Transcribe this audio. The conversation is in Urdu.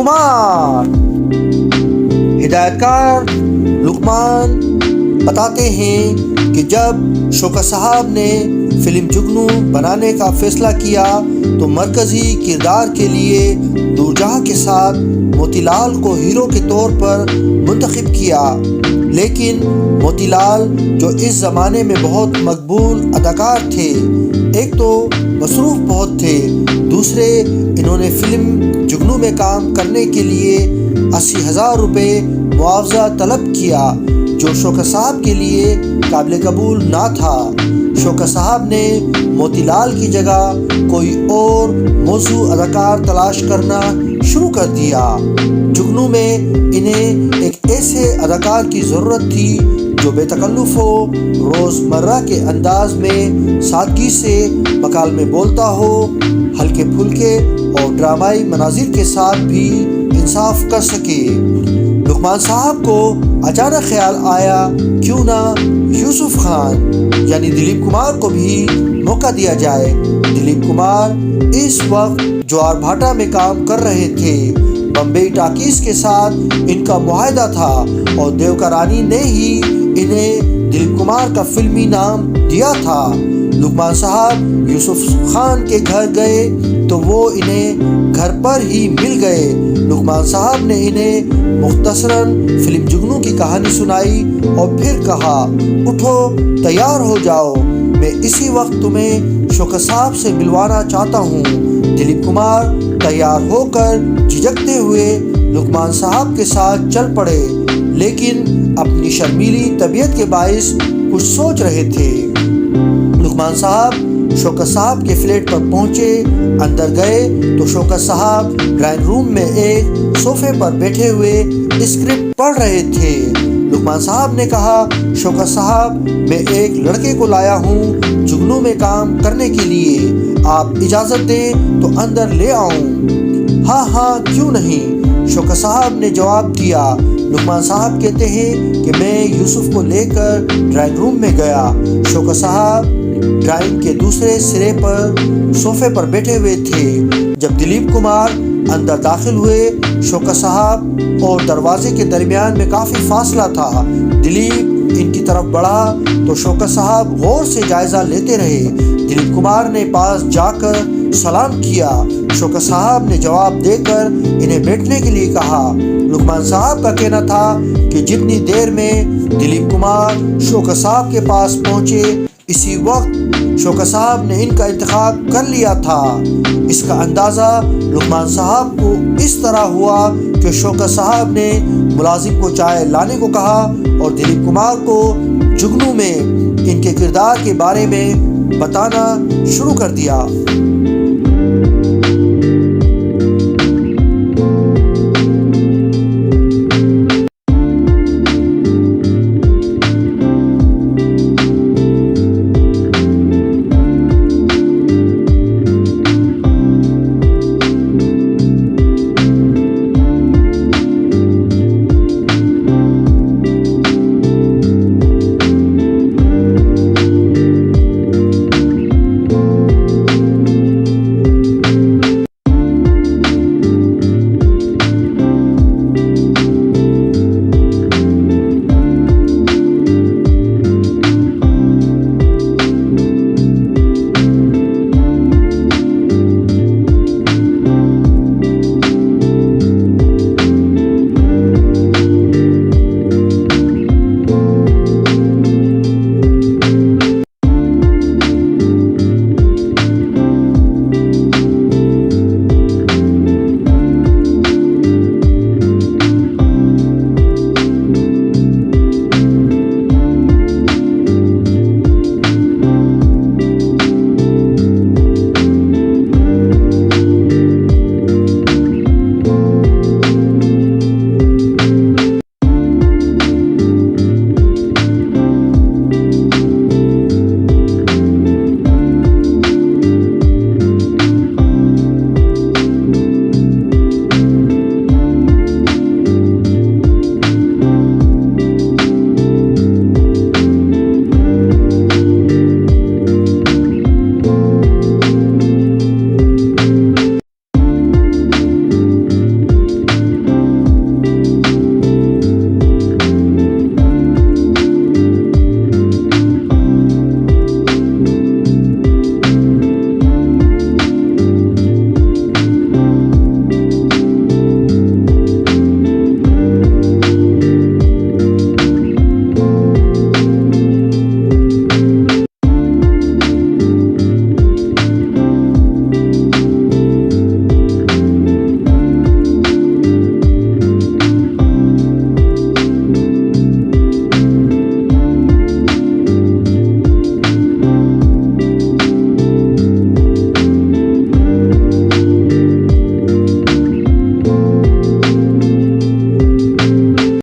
کمار۔ ہدایتکار لقمان بتاتے ہیں کہ جب شوکت صاحب نے فلم جگنو بنانے کا فیصلہ کیا تو مرکزی کردار کے لیے نورجہاں کے ساتھ موتی لال کو ہیرو کے طور پر منتخب کیا، لیکن موتی لال جو اس زمانے میں بہت مقبول اداکار تھے، ایک تو مصروف بہت تھے، دوسرے انہوں نے فلم جگنو میں کام کرنے کے لیے 80,000 روپے معاوضہ طلب کیا، جو شوکت صاحب کے لیے قابل قبول نہ تھا۔ شوکت صاحب نے موتی لال کی جگہ کوئی اور موزوں اداکار تلاش کرنا شروع کر دیا۔ جگنو میں انہیں ایک ایسے اداکار کی ضرورت تھی جو بے تکلف ہو، روزمرہ کے انداز میں سادگی سے مکالمے بولتا ہو، ہلکے پھلکے اور ڈرامائی مناظر کے ساتھ بھی انصاف کر سکے۔ لقمان صاحب کو اچانک خیال آیا کیوں نہ یوسف خان یعنی دلیپ کمار کو بھی موقع دیا جائے۔ دلیپ کمار اس وقت جوار بھاٹا میں کام کر رہے تھے، بمبئی ٹاکیز کے ساتھ ان کا معاہدہ تھا اور دیوکا رانی نے ہی انہیں دلیپ کمار کا فلمی نام دیا تھا۔ لقمان صاحب یوسف خان کے گھر گئے تو وہ انہیں گھر پر ہی مل گئے۔ لقمان صاحب نے انہیں مختصراً فلم جگنو کی کہانی سنائی اور پھر کہا، اٹھو تیار ہو جاؤ، میں اسی وقت تمہیں شوکت صاحب سے ملوانا چاہتا ہوں۔ دلیپ کمار تیار ہو کر جھجکتے ہوئے لقمان صاحب کے ساتھ چل پڑے، لیکن اپنی شرمیلی طبیعت کے باعث کچھ سوچ رہے تھے۔ لقمان صاحب شوکت صاحب کے فلیٹ پر پہنچے، اندر گئے تو شوکت صاحب ڈرائنگ روم میں ایک صوفے پر بیٹھے ہوئے اسکرپٹ پڑھ رہے تھے۔ لقمان صاحب نے کہا، شوکت صاحب میں ایک لڑکے کو لایا ہوں جگنو میں کام کرنے کے لیے، آپ اجازت دیں تو اندر لے آؤں؟ ہاں ہاں کیوں نہیں، شوکت صاحب نے جواب دیا۔ لقمان صاحب کہتے ہیں کہ میں یوسف کو لے کر ڈرائنگ روم میں گیا۔ شوکت صاحب ڈرائنگ کے دوسرے سرے پر صوفے پر بیٹھے ہوئے تھے۔ جب دلیپ کمار اندر داخل ہوئے، شوکت صاحب اور دروازے کے درمیان میں کافی فاصلہ تھا۔ دلیپ ان کی طرف بڑھا تو شوکت صاحب غور سے جائزہ لیتے رہے۔ دلیپ کمار نے پاس جا کر سلام کیا۔ شوکت صاحب نے جواب دے کر انہیں بیٹھنے کے لیے کہا۔ لقمان صاحب کا کہنا تھا کہ جتنی دیر میں دلیپ کمار شوکت صاحب کے پاس پہنچے، اسی وقت شوکت صاحب نے ان کا انتخاب کر لیا تھا۔ اس کا اندازہ لقمان صاحب کو اس طرح ہوا کہ شوکت صاحب نے ملازم کو چائے لانے کو کہا اور دلیپ کمار کو جگنو میں ان کے کردار کے بارے میں بتانا شروع کر دیا۔